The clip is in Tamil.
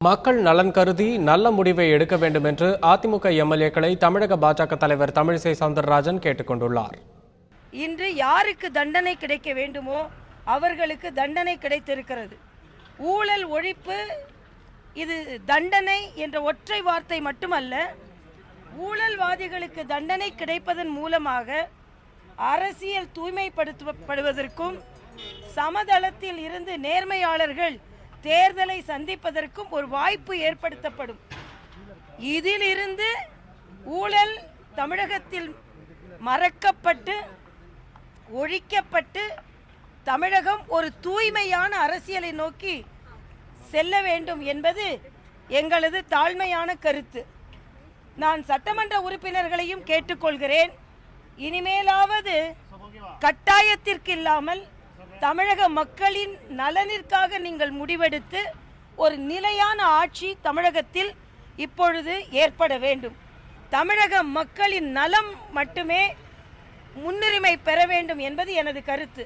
மக்கள் நலன் கருதி நல்ல முடிவை எடுக்க வேண்டும் என்று அதிமுக எம்எல்ஏக்களை தமிழக பாஜக தலைவர் தமிழிசை சவுந்தரராஜன் கேட்டுக்கொண்டுள்ளார். இன்று யாருக்கு தண்டனை கிடைக்க வேண்டுமோ அவர்களுக்கு தண்டனை கிடைத்திருக்கிறது. ஊழல் ஒழிப்பு இது தண்டனை என்ற ஒற்றை வார்த்தை மட்டுமல்ல, ஊழல்வாதிகளுக்கு தண்டனை கிடைப்பதன் மூலமாக அரசியல் தூய்மைப்படுத்தப்படுவதற்கும் சமதளத்தில் இருந்து நேர்மையாளர்கள் தேர்தலை சந்திப்பதற்கும் ஒரு வாய்ப்பு ஏற்படுத்தப்படும். இதிலிருந்து ஊழல் தமிழகத்தில் மறக்கப்பட்டு ஒழிக்கப்பட்டு தமிழகம் ஒரு தூய்மையான அரசியலை நோக்கி செல்ல வேண்டும் என்பது எங்களது தாழ்மையான கருத்து. நான் சட்டமன்ற உறுப்பினர்களையும் கேட்டுக்கொள்கிறேன், இனிமேலாவது கட்டாயத்திற்கு இல்லாமல் தமிழக மக்களின் நலனிற்காக நீங்கள் முடிவெடுத்து ஒரு நிலையான ஆட்சி தமிழகத்தில் இப்பொழுது ஏற்பட வேண்டும். தமிழக மக்களின் நலம் மட்டுமே முன்னுரிமை பெற வேண்டும் என்பது எனது கருத்து.